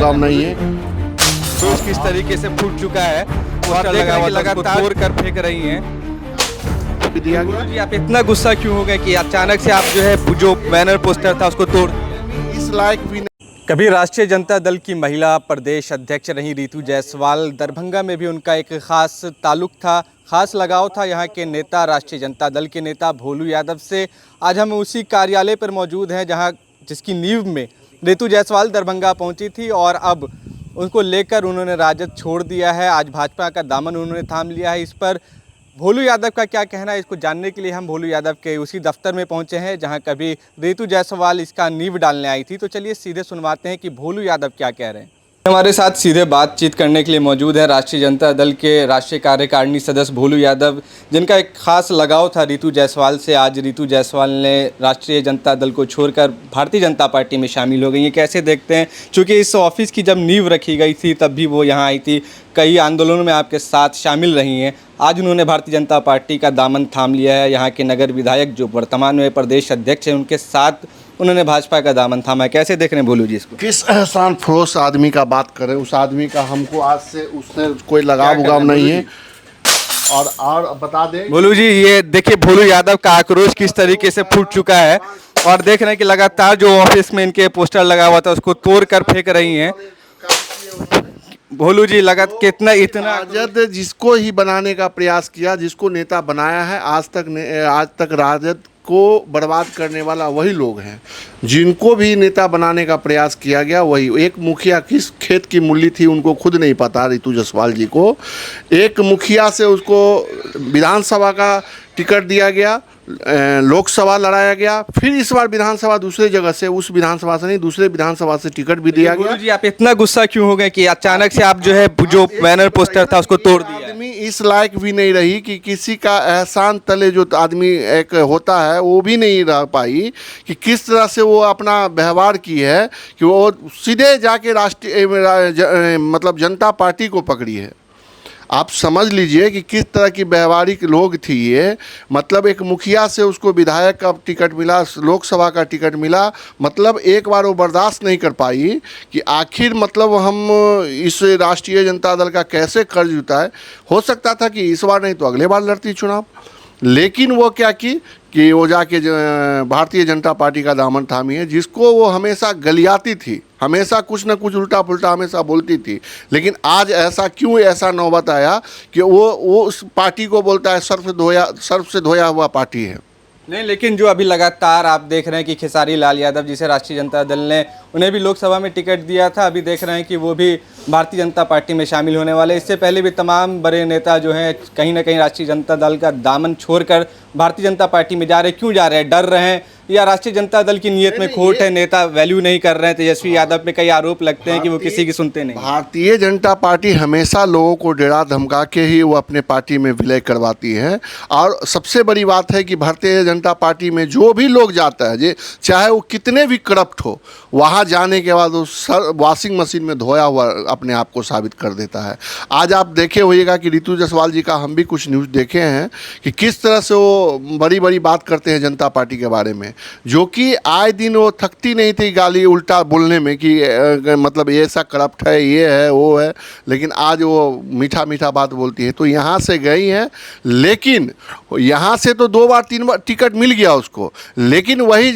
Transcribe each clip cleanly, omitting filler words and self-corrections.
उगाम नहीं है। तो किस तरीके से फूट चुका है, पोस्टर लगा हुआ लगातार तोड़ कर फेंक रही हैं। दिया गया। जी, आप इतना गुस्सा क्यों हो गए कि अचानक से आप जो है जो बैनर पोस्टर था उसको तोड़ इस लायक भी नहीं। कभी राष्ट्रीय जनता दल की महिला प्रदेश अध्यक्ष रही रितु जायसवाल, दरभंगा में भी उनका एक खास ताल्लुक था, खास लगाव था यहाँ के नेता, राष्ट्रीय जनता दल के नेता भोलू यादव से। आज हम उसी कार्यालय पर मौजूद हैं जहाँ जिसकी नींव में रितु जायसवाल दरभंगा पहुँची थी और अब उनको लेकर उन्होंने राजद छोड़ दिया है। आज भाजपा का दामन उन्होंने थाम लिया है। इस पर भोलू यादव का क्या कहना है, इसको जानने के लिए हम भोलू यादव के उसी दफ्तर में पहुंचे हैं जहां कभी रितु जायसवाल इसका नींव डालने आई थी। तो चलिए सीधे सुनवाते हैं कि भोलू यादव क्या कह रहे हैं। हमारे साथ सीधे बातचीत करने के लिए मौजूद है राष्ट्रीय जनता दल के राष्ट्रीय कार्यकारिणी सदस्य भोलू यादव, जिनका एक खास लगाव था रितु जायसवाल से। आज रितु जायसवाल ने राष्ट्रीय जनता दल को छोड़कर भारतीय जनता पार्टी में शामिल हो गई हैं। कैसे देखते हैं, चूँकि इस ऑफिस की जब नींव रखी गई थी तब भी वो यहाँ आई थी, कई आंदोलनों में आपके साथ शामिल रही हैं। आज उन्होंने भारतीय जनता पार्टी का दामन थाम लिया है। यहाँ के नगर विधायक जो वर्तमान में प्रदेश अध्यक्ष हैं उनके साथ उन्होंने भाजपा का दामन थामा है। कैसे देख रहे हैं भोलू जी इसको? किस एहसान फरोश आदमी का बात करें, उस आदमी का हमको आज से उससे कोई लगाव उगाव नहीं है। और बता दें भोलू जी, ये देखिए भोलू यादव का आक्रोश किस तरीके से फूट चुका है और देख रहे हैं कि लगातार जो ऑफिस में इनके पोस्टर लगा हुआ था उसको तोड़ कर फेंक रही हैं। भोलू जी, लगा कितना इतना राजद जिसको ही बनाने का प्रयास किया, जिसको नेता बनाया है, आज तक राजद को बर्बाद करने वाला वही लोग हैं। जिनको भी नेता बनाने का प्रयास किया गया वही, एक मुखिया किस खेत की मूली थी उनको खुद नहीं पता। रितु जायसवाल जी को एक मुखिया से उसको विधानसभा का टिकट दिया गया, लोकसभा लड़ाया गया, फिर इस बार विधानसभा दूसरे जगह से, उस विधानसभा से नहीं दूसरे विधानसभा से टिकट भी दिया गया। जी, आप इतना गुस्सा क्यों हो गए कि अचानक से आप जो है जो बैनर पोस्टर था उसको तोड़ दिया? आदमी इस लायक भी नहीं रही कि किसी का एहसान तले जो आदमी एक होता है वो भी नहीं रह पाई कि किस तरह से वो अपना व्यवहार की है कि वो सीधे जाके राष्ट्रीय मतलब जनता पार्टी को पकड़ी है। आप समझ लीजिए कि किस तरह की व्यवहारिक लोग थी ये। मतलब एक मुखिया से उसको विधायक का टिकट मिला, लोकसभा का टिकट मिला, मतलब एक बार वो बर्दाश्त नहीं कर पाई कि आखिर मतलब हम इस राष्ट्रीय जनता दल का कैसे कर्ज उठाए। हो सकता था कि इस बार नहीं तो अगले बार लड़ती चुनाव, लेकिन वो क्या की कि वो जाके भारतीय जनता पार्टी का दामन थामी है, जिसको वो हमेशा गलियाती थी, हमेशा कुछ ना कुछ उल्टा पुल्टा हमेशा बोलती थी। लेकिन आज ऐसा नौबत आया कि वो उस पार्टी को बोलता है सर्फ से धोया हुआ पार्टी है। नहीं, लेकिन जो अभी लगातार आप देख रहे हैं कि खेसारी लाल यादव जिसे राष्ट्रीय जनता दल ने उन्हें भी लोकसभा में टिकट दिया था, अभी देख रहे हैं कि वो भी भारतीय जनता पार्टी में शामिल होने वाले। इससे पहले भी तमाम बड़े नेता जो हैं कहीं ना कहीं राष्ट्रीय जनता दल का दामन छोड़कर भारतीय जनता पार्टी में जा रहे हैं। क्यों जा रहे हैं? डर रहे हैं या राष्ट्रीय जनता दल की नीयत में खोट है, नेता वैल्यू नहीं कर रहे हैं? तेजस्वी यादव पे कई आरोप लगते हैं कि वो किसी की सुनते नहीं। भारतीय जनता पार्टी हमेशा लोगों को डरा धमका के ही वो अपने पार्टी में विलय करवाती है। और सबसे बड़ी बात है कि भारतीय जनता पार्टी में जो भी लोग जाता है, चाहे वो कितने भी करप्ट हो, वहाँ जाने के बाद वो वॉशिंग मशीन में धोया हुआ अपने आप को साबित कर देता है। आज आप देखे होइएगा कि रितु जायसवाल जी का हम भी कुछ न्यूज़ देखे हैं कि किस तरह से वो बड़ी बड़ी बात करते हैं जनता पार्टी के बारे में, जो कि आए दिन वो थकती नहीं थी गाली उल्टा बोलने में कि मतलब ये ऐसा करप्ट है, ये है, वो है। लेकिन आज वो मीठा मीठा बात बोलती है। तो यहाँ से गई हैं, लेकिन यहाँ से तो 2 बार 3 बार टिकट मिल गया उसको, लेकिन वही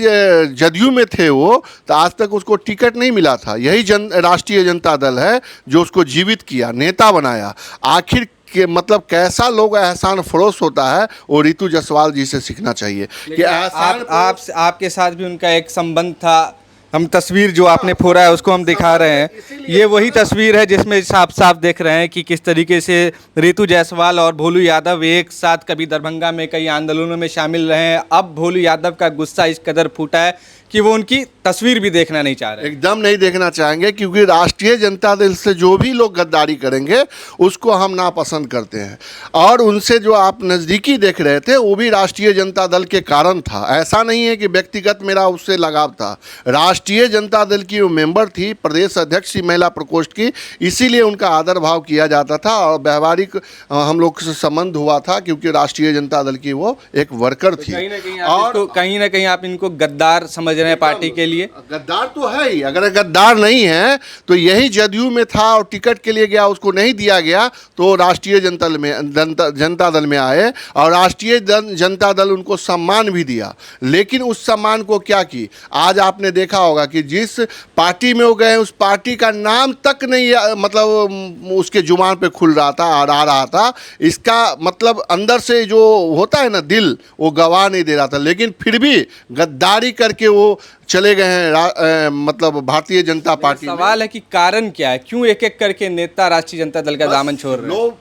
जदयू में थे वो, तो आज तक उसको टिकट नहीं मिला था। यही राष्ट्रीय जनता दल है जो उसको जीवित किया, नेता बनाया। आखिर कि मतलब कैसा लोग एहसान फरोश होता है, वो रितु जायसवाल जी से सीखना चाहिए कि आपके साथ भी उनका एक संबंध था। हम तस्वीर जो आपने फोड़ा है उसको हम दिखा रहे हैं, ये वही तस्वीर है जिसमें साफ साफ देख रहे हैं कि किस तरीके से रितु जायसवाल और भोलू यादव एक साथ कभी दरभंगा में कई आंदोलनों में शामिल रहे हैं। अब भोलू यादव का गुस्सा इस कदर फूटा है कि वो उनकी तस्वीर भी देखना नहीं चाह रहे। एकदम नहीं देखना चाहेंगे, क्योंकि राष्ट्रीय जनता दल से जो भी लोग गद्दारी करेंगे उसको हम नापसंद करते हैं। और उनसे जो आप नज़दीकी देख रहे थे वो भी राष्ट्रीय जनता दल के कारण था। ऐसा नहीं है कि व्यक्तिगत मेरा उससे लगाव था। राष्ट्रीय जनता दल की वो मेंबर थी, प्रदेश अध्यक्ष थी महिला प्रकोष्ठ की, इसीलिए उनका आदर भाव किया जाता था और व्यवहारिक हम लोग से संबंध हुआ था, क्योंकि राष्ट्रीय जनता दल की वो एक वर्कर थी। कहीं ना कहीं आप इनको गद्दार समझ रहे हैं पार्टी के लिए? गद्दार तो है ही। अगर गद्दार नहीं है तो यही जदयू में था और टिकट के लिए गया, उसको नहीं दिया गया तो राष्ट्रीय जनता दल में आए और राष्ट्रीय जनता दल उनको सम्मान भी दिया। लेकिन उस सम्मान को क्या की, आज आपने देखा होगा कि जिस पार्टी में वो गए उस पार्टी का नाम तक नहीं मतलब उसके जुबान पे खुल रहा था और आ रहा था। इसका मतलब अंदर से जो होता है ना दिल, वो गवाह नहीं दे रहा था। लेकिन फिर भी गद्दारी करके वो चले गए हैं मतलब भारतीय जनता पार्टी में। सवाल है कि कारण क्या है, क्यों एक एक करके नेता राष्ट्रीय जनता दल का दामन छोड़ रहे हैं?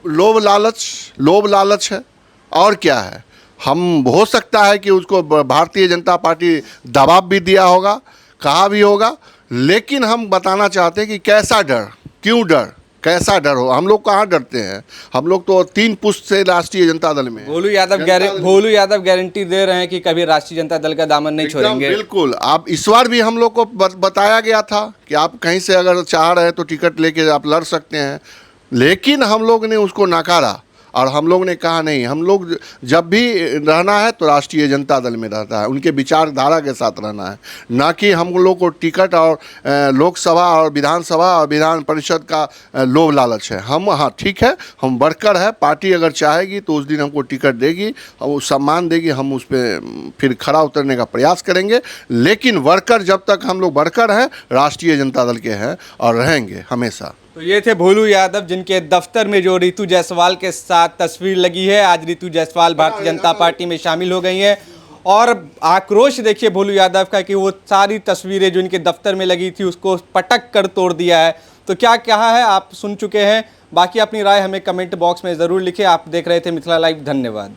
लोभ लालच है और क्या है। हम हो सकता है कि उसको भारतीय जनता पार्टी दबाव भी दिया होगा, कहा भी होगा, लेकिन हम बताना चाहते हैं कि कैसा डर, क्यों डर, कैसा डर हो। हम लोग कहाँ डरते हैं, हम लोग तो 3 पुश्त से राष्ट्रीय जनता दल में हैं। भोलू यादव गारंटी दे रहे हैं कि कभी राष्ट्रीय जनता दल का दामन नहीं छोड़ेंगे। बिल्कुल। आप इस बार भी हम लोग को बताया गया था कि आप कहीं से अगर चाह रहे हैं तो टिकट लेके आप लड़ सकते हैं, लेकिन हम लोग ने उसको नकारा और हम लोग ने कहा नहीं, हम लोग जब भी रहना है तो राष्ट्रीय जनता दल में रहता है, उनके विचारधारा के साथ रहना है, ना कि हम लोग को टिकट और लोकसभा और विधानसभा और विधान परिषद का लोभ लालच है। हम हाँ ठीक है, हम वर्कर है, पार्टी अगर चाहेगी तो उस दिन हमको टिकट देगी, हम सम्मान देगी, हम उस पर फिर खड़ा उतरने का प्रयास करेंगे। लेकिन वर्कर जब तक हम लोग वर्कर हैं, राष्ट्रीय जनता दल के हैं और रहेंगे हमेशा। तो ये थे भोलू यादव, जिनके दफ्तर में जो रितु जायसवाल के साथ तस्वीर लगी है। आज रितु जायसवाल भारतीय जनता पार्टी में शामिल हो गई हैं और आक्रोश देखिए भोलू यादव का कि वो सारी तस्वीरें जो इनके दफ्तर में लगी थी उसको पटक कर तोड़ दिया है। तो क्या कहा है आप सुन चुके हैं, बाकी अपनी राय हमें कमेंट बॉक्स में ज़रूर लिखें। आप देख रहे थे मिथिला लाइव, धन्यवाद।